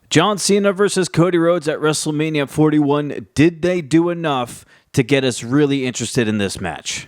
John Cena versus Cody Rhodes at WrestleMania 41. Did they do enough to get us really interested in this match?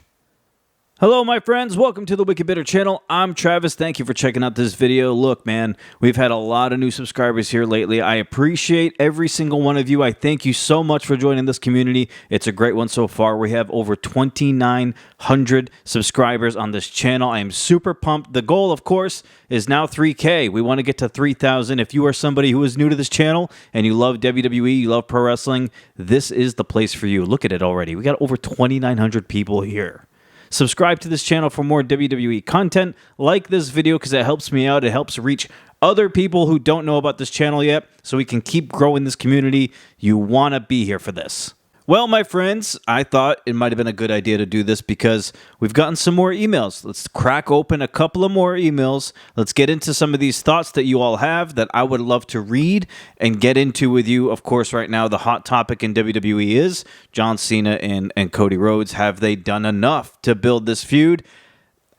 Hello, my friends. Welcome to the Wicked Bitter channel. I'm Travis. Thank you for checking out this video. Look, man, we've had a lot of new subscribers here lately. I appreciate every single one of you. I thank you so much for joining this community. It's a great one so far. We have over 2,900 subscribers on this channel. I am super pumped. The goal, of course, is now 3K. We want to get to 3,000. If you are somebody who is new to this channel and you love WWE, you love pro wrestling, this is the place for you. Look at it already. We got over 2,900 people here. Subscribe to this channel for more WWE content. Like this video because it helps me out. It helps reach other people who don't know about this channel yet so we can keep growing this community. You want to be here for this. Well, my friends, I thought it might have been a good idea to do this because we've gotten some more emails. Let's crack open a couple of more emails. Let's get into some of these thoughts that you all have that I would love to read and get into with you. Of course, right now, the hot topic in WWE is John Cena and Cody Rhodes. Have they done enough to build this feud?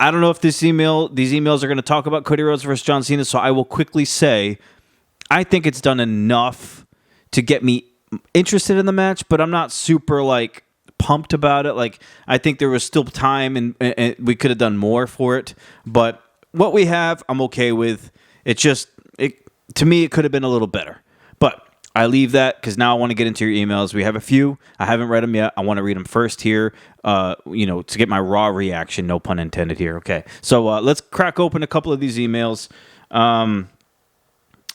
I don't know if these emails are going to talk about Cody Rhodes versus John Cena, so I will quickly say I think it's done enough to get me interested in the match, but I'm not super pumped about it. I think there was still time and we could have done more for it, but what we have I'm okay with. To me it could have been a little better, but I leave that because now I want to get into your emails. We have a few. I haven't read them yet. I want to read them first here, to get my raw reaction, no pun intended here. Okay, so let's crack open a couple of these emails.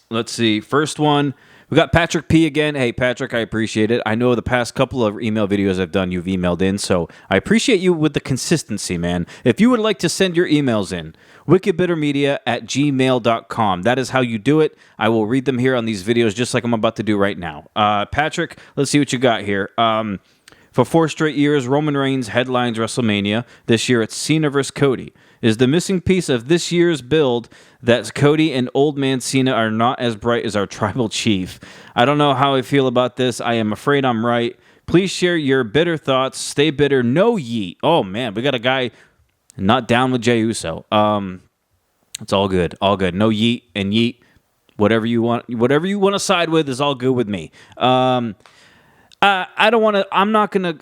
Let's see. First one, we got Patrick P again. Hey, Patrick, I appreciate it. I know the past couple of email videos I've done, you've emailed in, so I appreciate you with the consistency, man. If you would like to send your emails in, wickedbittermedia@gmail.com. That is how you do it. I will read them here on these videos just like I'm about to do right now. Patrick, let's see what you got here. For 4 straight years, Roman Reigns headlines WrestleMania. This year, it's Cena versus Cody. Is the missing piece of this year's build that Cody and Old Man Cena are not as bright as our tribal chief? I don't know how I feel about this. I am afraid I'm right. Please share your bitter thoughts. Stay bitter. No yeet. Oh, man, we got a guy not down with Jey Uso. It's all good. All good. No yeet and yeet. Whatever you want to side with is all good with me. I don't want to. I'm not gonna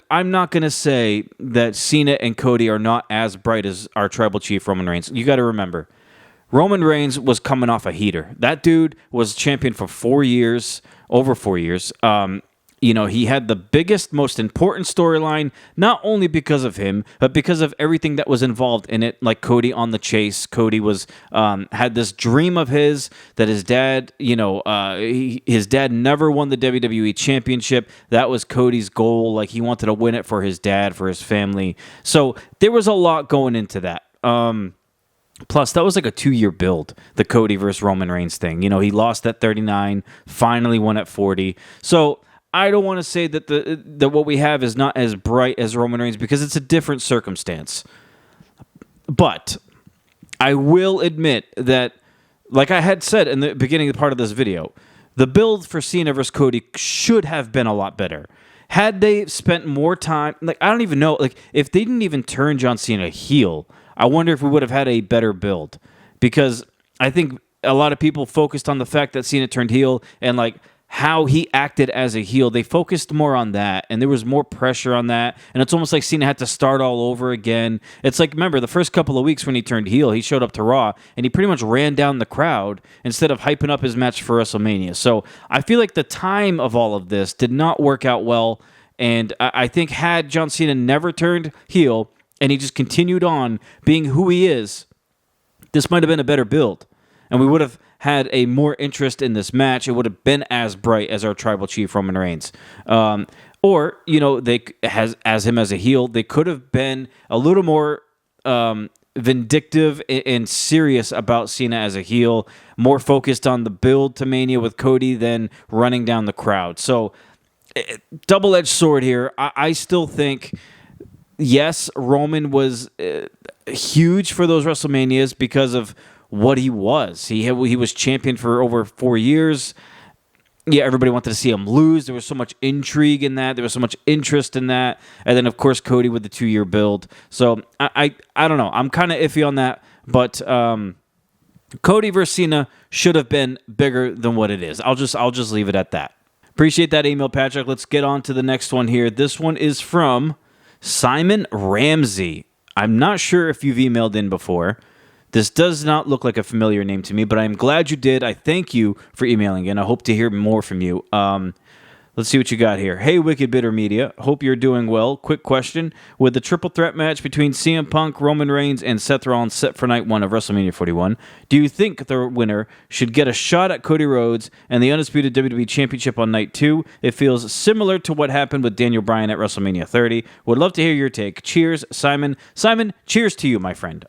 say that Cena and Cody are not as bright as our tribal chief Roman Reigns. You got to remember, Roman Reigns was coming off a heater. That dude was champion for 4 years, over 4 years. He had the biggest, most important storyline, not only because of him, but because of everything that was involved in it, like Cody on the chase. Cody was had this dream of his that his dad, his dad never won the WWE Championship. That was Cody's goal. He wanted to win it for his dad, for his family. So there was a lot going into that. Plus, that was like a 2-year build, the Cody versus Roman Reigns thing. He lost at 39, finally won at 40. So I don't want to say that that what we have is not as bright as Roman Reigns because it's a different circumstance. But I will admit that, like I had said in the beginning part of this video, the build for Cena versus Cody should have been a lot better. Had they spent more time, I don't even know, if they didn't even turn John Cena heel, I wonder if we would have had a better build. Because I think a lot of people focused on the fact that Cena turned heel and how he acted as a heel. They focused more on that, and there was more pressure on that, and it's almost like Cena had to start all over again. It's remember, the first couple of weeks when he turned heel, he showed up to Raw, and he pretty much ran down the crowd instead of hyping up his match for WrestleMania. So I feel like the time of all of this did not work out well, and I think had John Cena never turned heel, and he just continued on being who he is, this might have been a better build, and we would have had a more interest in this match. It would have been as bright as our tribal chief Roman Reigns, or they as him as a heel. They could have been a little more vindictive and serious about Cena as a heel, more focused on the build to Mania with Cody than running down the crowd. So, double-edged sword here. I still think, yes, Roman was huge for those WrestleManias because of what he was. He was champion for over 4 years. Yeah, everybody wanted to see him lose. There was so much intrigue in that. There was so much interest in that. And then, of course, Cody with the 2-year build. So I don't know. I'm kind of iffy on that. But Cody versus Cena should have been bigger than what it is. I'll just leave it at that. Appreciate that email, Patrick. Let's get on to the next one here. This one is from Simon Ramsey. I'm not sure if you've emailed in before. This does not look like a familiar name to me, but I'm glad you did. I thank you for emailing in. I hope to hear more from you. Let's see what you got here. Hey, Wicked Bitter Media. Hope you're doing well. Quick question. With the triple threat match between CM Punk, Roman Reigns, and Seth Rollins set for night 1 of WrestleMania 41, do you think the winner should get a shot at Cody Rhodes and the Undisputed WWE Championship on night 2? It feels similar to what happened with Daniel Bryan at WrestleMania 30. Would love to hear your take. Cheers, Simon. Simon, cheers to you, my friend.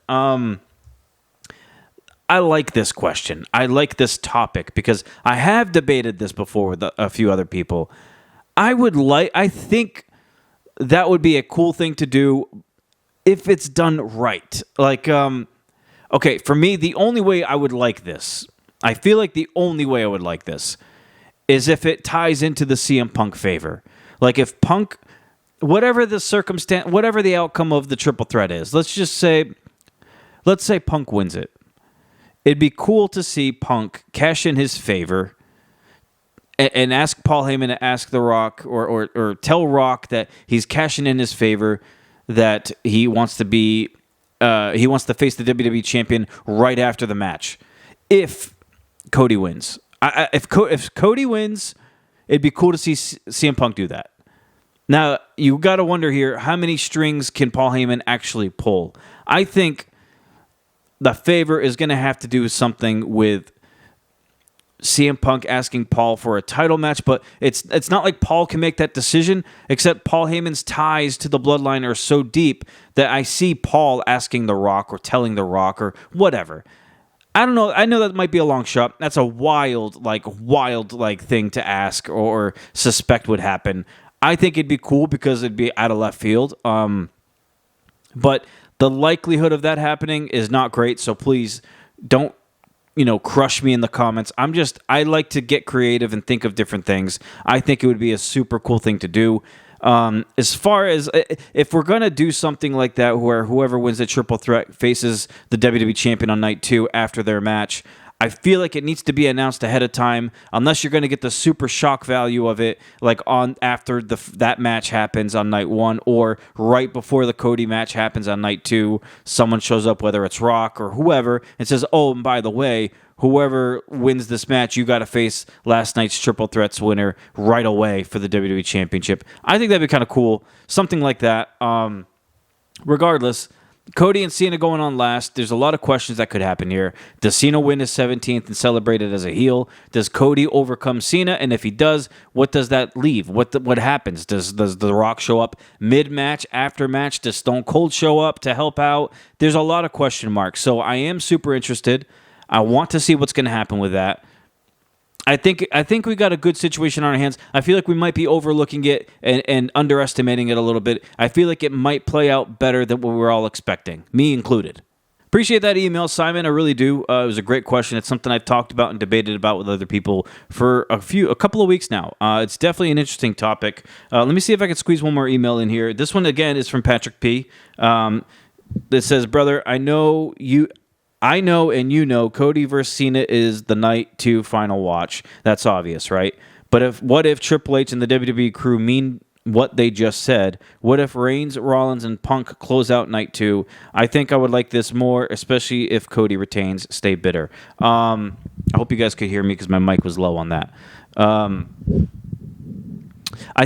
I like this question. I like this topic because I have debated this before with a few other people. I think that would be a cool thing to do if it's done right. Like, okay, for me, the only way I would like this, I feel like the only way I would like this is if it ties into the CM Punk favor. Like if Punk, whatever the circumstance, whatever the outcome of the triple threat is, let's say Punk wins it. It'd be cool to see Punk cash in his favor and ask Paul Heyman to ask The Rock or tell Rock that he's cashing in his favor, that he wants to face the WWE champion right after the match. If Cody wins, if Cody wins, it'd be cool to see CM Punk do that. Now you got to wonder here, how many strings can Paul Heyman actually pull? I think the favor is going to have to do something with CM Punk asking Paul for a title match, but it's not like Paul can make that decision, except Paul Heyman's ties to the bloodline are so deep that I see Paul asking The Rock or telling The Rock or whatever. I don't know. I know that might be a long shot. That's a wild thing to ask or suspect would happen. I think it'd be cool because it'd be out of left field. But the likelihood of that happening is not great, so please don't, crush me in the comments. I like to get creative and think of different things. I think it would be a super cool thing to do. As far as if we're going to do something like that where whoever wins the triple threat faces the WWE champion on night 2 after their match, I feel like it needs to be announced ahead of time, unless you're going to get the super shock value of it, like on after that match happens on night 1, or right before the Cody match happens on night 2. Someone shows up, whether it's Rock or whoever, and says, "Oh, and by the way, whoever wins this match, you got to face last night's triple threats winner right away for the WWE Championship." I think that'd be kind of cool, something like that. Regardless, Cody and Cena going on last. There's a lot of questions that could happen here. Does Cena win his 17th and celebrate it as a heel? Does Cody overcome Cena? And if he does, what does that leave? What happens? Does The Rock show up mid-match, after match? Does Stone Cold show up to help out? There's a lot of question marks. So I am super interested. I want to see what's going to happen with that. I think we got a good situation on our hands. I feel like we might be overlooking it and underestimating it a little bit. I feel like it might play out better than what we were all expecting, me included. Appreciate that email, Simon. I really do. It was a great question. It's something I've talked about and debated about with other people for a couple of weeks now. It's definitely an interesting topic. Let me see if I can squeeze one more email in here. This one, again, is from Patrick P. That says, "Brother, I know and you know Cody versus Cena is the night 2 final watch. That's obvious, right? But what if Triple H and the WWE crew mean what they just said? What if Reigns, Rollins, and Punk close out night 2? I think I would like this more, especially if Cody retains. Stay bitter." I hope you guys could hear me because my mic was low on that. I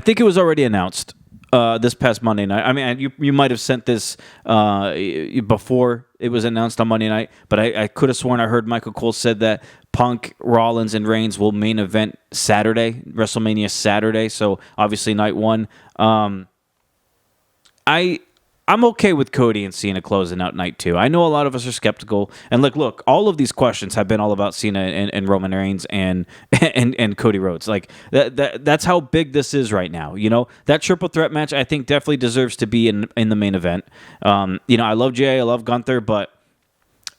think it was already announced this past Monday night. I mean, you might have sent this before it was announced on Monday night, but I could have sworn I heard Michael Cole said that Punk, Rollins, and Reigns will main event Saturday, WrestleMania Saturday, so obviously night 1. I'm okay with Cody and Cena closing out night 2. I know a lot of us are skeptical, and look, all of these questions have been all about Cena and Roman Reigns and Cody Rhodes. Like that's how big this is right now. That triple threat match I think definitely deserves to be in the main event. I love Jay, I love Gunther, but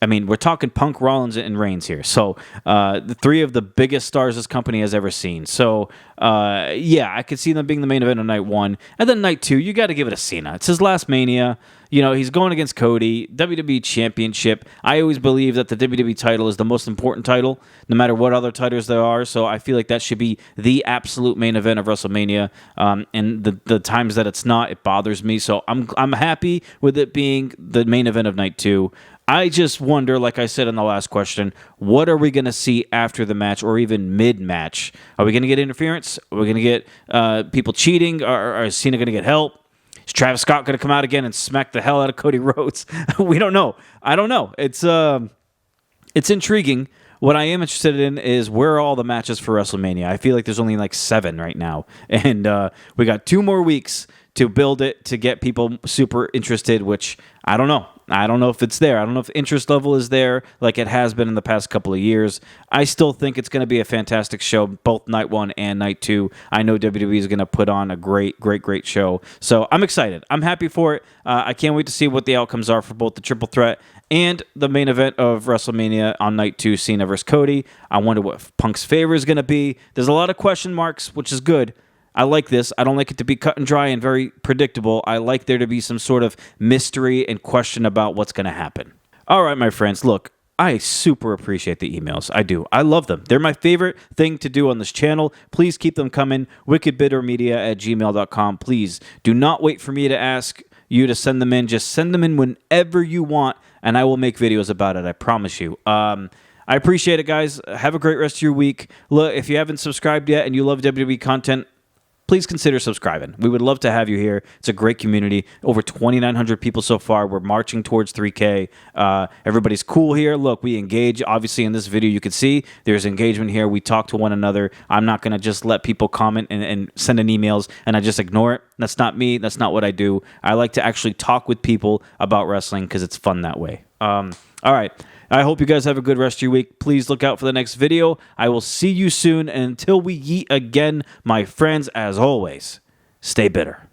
I mean, we're talking Punk, Rollins, and Reigns here. So the 3 of the biggest stars this company has ever seen. So, I could see them being the main event on night 1. And then night 2, you got to give it a Cena. It's his last Mania. he's going against Cody, WWE Championship. I always believe that the WWE title is the most important title, no matter what other titles there are. So I feel like that should be the absolute main event of WrestleMania. And the times that it's not, it bothers me. So I'm happy with it being the main event of night 2. I just wonder, like I said in the last question, what are we going to see after the match or even mid-match? Are we going to get interference? Are we going to get people cheating? Or is Cena going to get help? Is Travis Scott going to come out again and smack the hell out of Cody Rhodes? We don't know. I don't know. It's intriguing. What I am interested in is where are all the matches for WrestleMania? I feel like there's only like 7 right now. And we got 2 more weeks to build it, to get people super interested, which I don't know. I don't know if it's there. I don't know if interest level is there like it has been in the past couple of years. I still think it's going to be a fantastic show, both night 1 and night 2. I know WWE is going to put on a great show. So I'm excited. I'm happy for it. I can't wait to see what the outcomes are for both the triple threat and the main event of WrestleMania on night 2, Cena versus Cody. I wonder what Punk's favor is going to be. There's a lot of question marks, which is good. I like this. I don't like it to be cut and dry and very predictable. I like there to be some sort of mystery and question about what's going to happen. All right, my friends, look, I super appreciate the emails. I do. I love them. They're my favorite thing to do on this channel. Please keep them coming. wickedbittermedia@gmail.com. Please do not wait for me to ask you to send them in. Just send them in whenever you want, and I will make videos about it. I promise you. I appreciate it, guys. Have a great rest of your week. Look, if you haven't subscribed yet and you love WWE content, please consider subscribing. We would love to have you here. It's a great community. Over 2,900 people so far. We're marching towards 3K. Everybody's cool here. Look, we engage. Obviously, in this video, you can see there's engagement here. We talk to one another. I'm not going to just let people comment and send in emails and I just ignore it. That's not me. That's not what I do. I like to actually talk with people about wrestling because it's fun that way. All right. I hope you guys have a good rest of your week. Please look out for the next video. I will see you soon. And until we yeet again, my friends, as always, stay bitter.